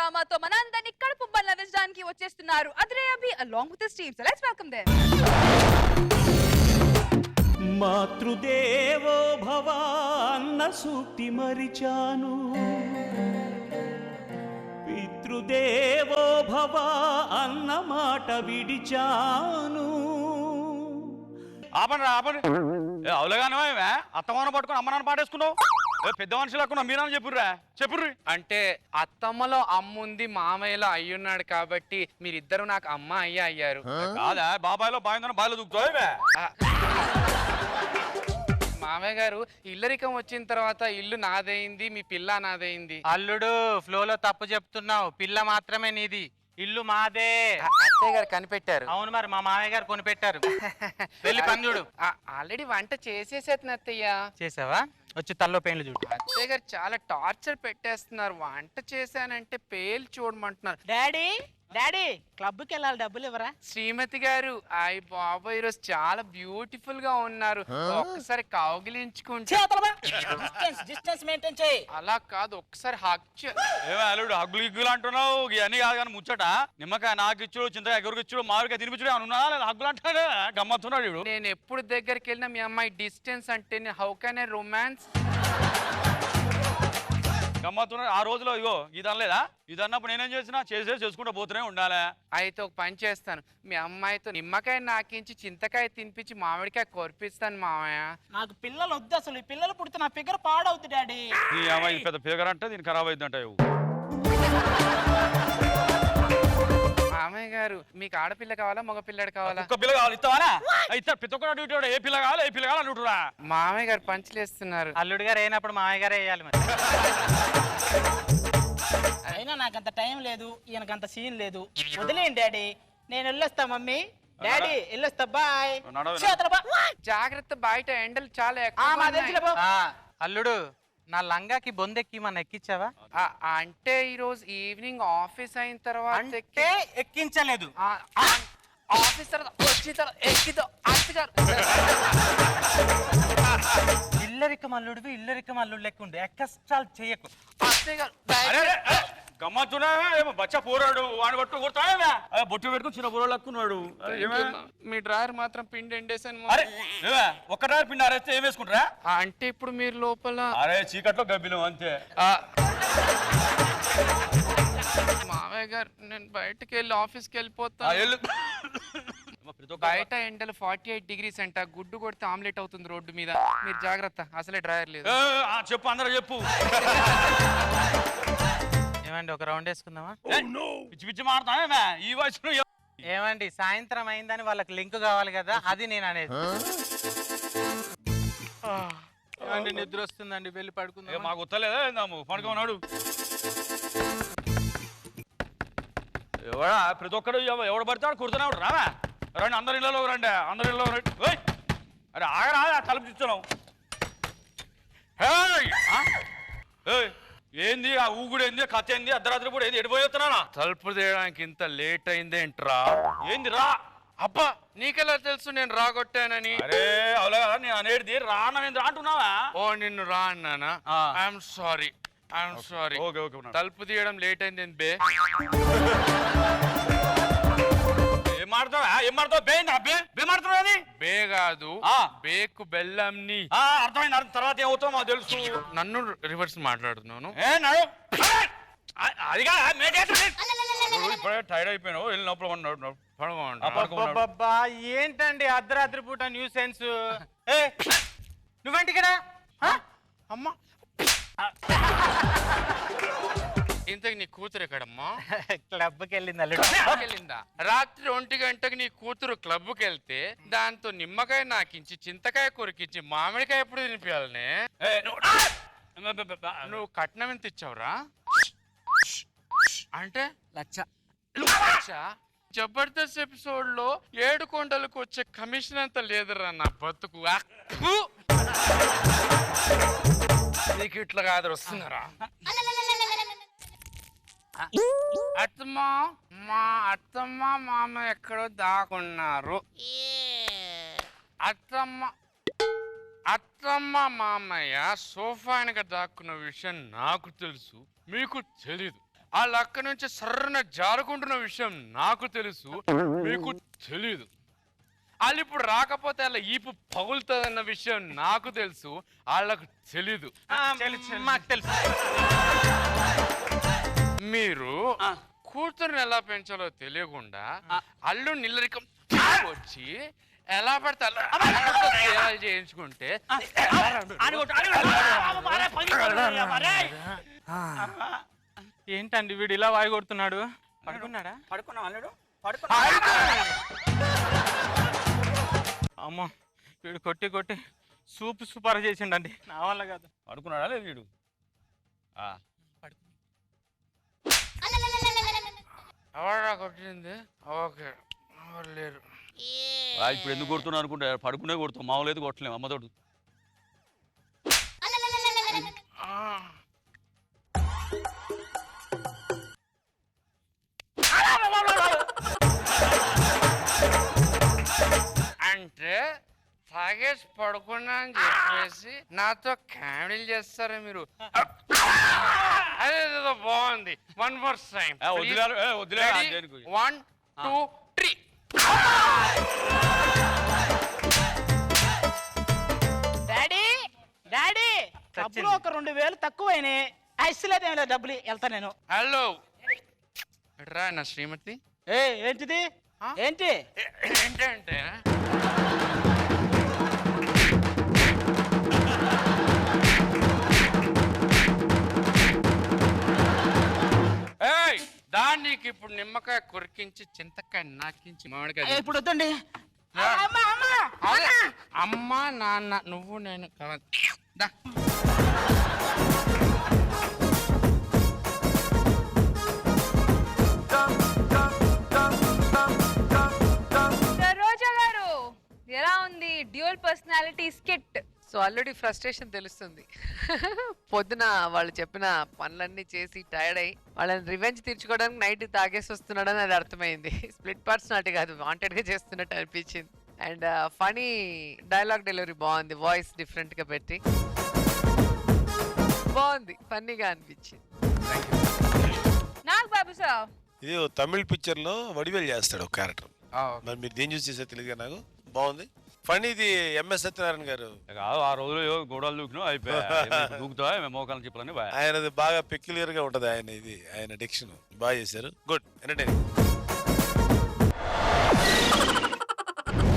డ్రామాతో మనందరినీ కడుపు బల్లవించడానికి వచ్చేస్తున్నారు అద్రే అభి along with his team. So let's welcome them. మాతృదేవో భవ అన్న సూక్తి మరిచాను, పితృదేవో భవ అన్న మాట విడిచాను. ఆపండి ఆపండి. అవులగానే అత్తమాన పట్టుకుని అమ్మ నాన్న పాటేసుకున్నావు. పెద్ద మనుషులు లేకుండా మీరని చెప్పుర్రా చెప్పుర్రి. అంటే అత్తమ్మలో అమ్ముంది మామయ్యలో అయ్యున్నాడు కాబట్టి మీరిద్దరు నాకు అమ్మ అయ్యా అయ్యారు. కాదా బాబాయ్లో బాగుందని బాయిలో దూకుతావే. మామయ్య గారు ఇల్లరికం వచ్చిన తర్వాత ఇల్లు నాదైంది, మీ పిల్ల నాదైంది. అల్లుడు ఫ్లోలో తప్పు చెప్తున్నావు. పిల్ల మాత్రమే నీది, ఇల్లు మాదే. అత్తయ్య గారు కనిపెట్టారు. అవును, మరి మా మామయ్య గారు కొనిపెట్టారు. వెళ్ళి పని చూడు. ఆల్రెడీ వంట చేసేసేది అత్తయ్య. చేసావా? వచ్చి తల్లో పెయిన్లు చూడు. అత్తయ్య గారు చాలా టార్చర్ పెట్టేస్తున్నారు. వంట చేశానంటే పేలు చూడమంటున్నారు. డాడీ డాడీ క్లబ్కి వెళ్ళాలి, డబ్బులు ఇవ్వరా? శ్రీమతి గారు అయ్య బాబా ఈరోజు చాలా బ్యూటిఫుల్ గా ఉన్నారు, ఒక్కసారి కౌగిలించుకుంటే. డిస్టెన్స్ మెయింటైన్ చేయి. అలా కాదు, ఒక్కసారి హక్ ఏమే అల్లుడు హగ్గులు గిగ్గులు అంటున్నావు. ఇవన్నీ కాదు కానీ ముచ్చట. నిమ్మకాయ నాకు ఇచ్చుడు, చింతకాయ ఎవరికి ఇచ్చుడు, మామిడికాయ తినిపించుడు అని ఉన్నా లేదా హగ్గులు అంటాడు. గమ్మత్తున్నాడు ఇప్పుడు. నేను ఎప్పుడు దగ్గరికి వెళ్ళినా మీ అమ్మాయి డిస్టెన్స్ అంటే హౌ కెన్ ఐ రొమాన్స్. గమ్మత్తున్నాడు. ఆ రోజులో ఇగో ఇది అనలేదా? ఇది అన్నప్పుడు నేనేం చేసినా చేసుకుంటూ పోతూనే ఉండాలి. అయితే ఒక పని చేస్తాను, మీ అమ్మాయితో నిమ్మకాయ నాకించి చింతకాయ తినిపించి మామిడికాయ కొరిపిస్తాను మామయ్య. నాకు పిల్లలు వద్దు అసలు. ఈ పిల్లలు పుడితే నా ఫిగర్ పాడవుద్ది డాడీ. నీ అమ్మాయి పెద్ద ఫిగర్ అంటే దీనికి ఖరాబ్ అవుతుందంట. మామయ్య గారు మీకు ఆడపిల్ల కావాలా మగ పిల్లడు కావాలా? ఒక్క పిల్ల కావాలి ఇస్తావానా? ఇస్తా. ప్రతి ఒక్కరు అడుగుతాడు ఏ పిల్ల కావాలి ఏ పిల్ల కావాలి అడుగుతురా. మామయ్య గారు పంచలేస్తున్నారు. అల్లుడు గారు అయినప్పుడు మామయ్య గారే వేయాలి. మరి అయినా నాకు అంత టైం లేదు, ఈయనకంత సీన్ లేదు. వదిలేండి డాడీ, నేను వెళ్ళొస్తా. మమ్మీ డాడీ వెళ్ళొస్తా, బాయ్. జాగ్రత్త, బయట ఎండలు చాలా అల్లుడు నా లంగాకి బొందెక్కి మన ఎక్కించావా? అంటే ఈ రోజు ఈవినింగ్ ఆఫీస్ అయిన తర్వాత అంటే ఎక్కించలేదు. ఆఫీస్ తర్వాత వచ్చిన తర్వాత ఎక్కితో అత్తగారు. ఇల్లరికం అల్లుడివి, ఇల్లరికం అల్లుడు లెక్క ఉండు. ఎక్కస్టాల్ చెయ్యకు. గమ్మత్తున్నావా? ఏమో బచ్చ పోరాడు వాడిని పట్టు కొడతావా? బొట్టు పెట్టుకుని చిన్న పోరాడు లక్కున్నాడు. మీ డ్రాయర్ మాత్రం పిండి ఎండేసాను. అరే ఒక్క డ్రైవర్ పిండి అరేస్తే ఏం వేసుకుంటారా? అంటే ఇప్పుడు మీరు లోపల అరే చీకట్లో గబ్బిలం అంతే. మామయ్య గారు నేను బయటకు వెళ్ళి ఆఫీస్కి వెళ్ళిపోతాను. బయట ఎండలు 48 degrees అంట. గుడ్డు కొడితే ఆమ్లెట్ అవుతుంది రోడ్డు మీద. మీరు జాగ్రత్త, అసలే డ్రైయర్ లేదు. చెప్పు అందరూ చెప్పు. ఏమండి ఒక రౌండ్ వేసుకుందామా? పిచ్చి పిచ్చి మాడతావా ఈ వయసులో? ఏమండి సాయంత్రం అయిందని వాళ్ళకి లింక్ కావాలి కదా, అది నేను అనేది. ఏమండి నిద్ర వస్తుందండి, వెళ్ళి పడుకుందాం. మాకు ఉత్తలేదా పడుకున్నాడు. ఎవడా ప్రతి ఒక్కడు ఎవడు పడతాడు కుడుతూనే ఉంటాడు. రావా రండి, అందరి ఇళ్ళలో రండి, అందరి ఇళ్ళలో రండి. అరే ఆగరా తలుపు చూస్తున్నావు. ఏంది ఆ ఊగుడు ఏంది, కథ ఏంది, అర్ధరాత్రి కూడా ఏంది, ఎడిపోతున్నా? తలుపు తీయడానికి ఇంత లేట్ అయిందేంట్రా? ఏంది రా? అబ్బా నీకెలా తెలుసు నేను రాగొట్టానని? అరే అవులా కదా నేను అనేది రానని అంటున్నావా? ఓ నిన్ను రా అన్నానా? I'm sorry. తలుపు తీయడం లేట్ అయింది బే. ఏం మాడతావు? బే కాదు, బేకు బెల్లం ని. అర్థమైంది. తర్వాత ఏమవుతావు మాకు తెలుసు. నన్ను రివర్స్ మాట్లాడుతున్నాను. ఇప్పుడే టైర్డ్ అయిపోయినావు, వెళ్ళి లోపల ఏంటండి అర్ధరాత్రి పూట న్యూ సెన్స్? నువ్వేంటి కదా అమ్మా ఇంతకు నీ కూతురు ఎక్కడమ్మా? క్లబ్కి వెళ్ళింది అల్లుడు. వెళ్ళిందా? రాత్రి 1 గంటకి నీ కూతురు క్లబ్కి వెళ్తే దాంతో నిమ్మకాయ నాకించి చింతకాయ కొరికించి మామిడికాయ ఎప్పుడు తినిపించాలనే? నువ్వు కట్నం ఎంత ఇచ్చావురా? అంటే లక్ష. జబర్దస్త్ ఎపిసోడ్ లో 7 కొండలకు వచ్చే కమిషన్ అంత లేదురా నా బతుకు. నీకు ఇట్లా కాదు వస్తున్నారా? అత్తమ్మ మామ ఎక్కడో దాకున్నారు. అత్తమ్మ మామయ్య సోఫా వెనక దాక్కున్న విషయం నాకు తెలుసు, మీకు తెలీదు. వాళ్ళ అక్క నుంచి సర్రన జారుకుంటున్న విషయం నాకు తెలుసు, మీకు తెలీదు. వాళ్ళు ఇప్పుడు రాకపోతే వాళ్ళ ఈపు పగులుతుందన్న విషయం నాకు తెలుసు, వాళ్ళకు తెలీదు. మాకు తెలుసు. మీరు కూతురుని ఎలా పెంచాలో తెలియకుండా అల్లు నిల్లరికం వచ్చి ఎలా పడితే అలా సేవలు చేయించుకుంటే ఏంటండి వీడు ఇలా వాయి కొడుతున్నాడు? పడుకున్నాడా? పడుకున్నాం అల్లుడు, అమ్మో, వీడు కొట్టి కొట్టి సూపర్ చేసిండండి, నా వల్ల కాదు. పడుకున్నాడా లేదు వీడు? ఎవరా కొట్టింది? ఓకే, ఎవరు లేరు. ఇప్పుడు ఎందుకు కొడుతున్నా అనుకుంటే పడుకునే కొడుతాం, మామూలు అయితే కొట్టలేము అమ్మతోడు. అంటే తాగేసి పడుకున్నా అని చెప్పేసి నాతో కామెడీలు చేస్తారా మీరు? అదేదో బాగుంది. 1 more time. వదిలే 1 2 3. డాడీ డాడీ డబ్బులు ఒక 2000 తక్కువైనాయి. ఐస్లేదేం లేదు, డబ్బులు వెళ్తా నేను. హలో రా నా శ్రీమతి. ఏంటిది? ఏంటి ఏంటంటే దానికి ఇప్పుడు నిమ్మకాయ కొరికించి చింతకాయ నాకించి మామిడికాయ ఇప్పుడు వద్దండి. అమ్మ నాన్న నువ్వు నేను దా. రోజా గారు ఎలా ఉంది dual personality skit? So already frustration తెలుస్తుంది. పొద్దున వాళ్ళు చెప్పిన పనులన్నీ చేసి టైర్డ్ అయ్యి వాళ్ళని రివెంజ్ తీర్చుకోవడానికి నైట్ తాగేసి వస్తున్నాడని అది అర్థమైంది. స్ప్లిట్ పర్సనాలిటీ కాదు, వాంటెడ్ గా చేస్తున్నట్టు అనిపించింది. అండ్ ఫనీ డైలాగ్ డెలివరీ బాగుంది, వాయిస్ డిఫరెంట్ గా పెట్టి బాగుంది, ఫన్నీగా అనిపించింది. నాకు బాబు సార్ ఇది తమిళ్ పిక్చర్ లో వడివేలు చేస్తాడు ఒక క్యారెక్టర్. మరి మీరు దేని చూసి చేసే తెలియదు, నాకు బాగుంది. ఫనీ ఇది ఎంఎస్ సత్యనారాయణ గారు. ఆ రోజులు గోడలు దూకినా అయిపోయా దూకుతా మేము మోకాలు చెప్పాలని ఆయనది బాగా పెక్యులర్ గా ఉంటది, ఆయన ఇది ఆయన డిక్షన్ బాగా చేశారు. Good entertaining.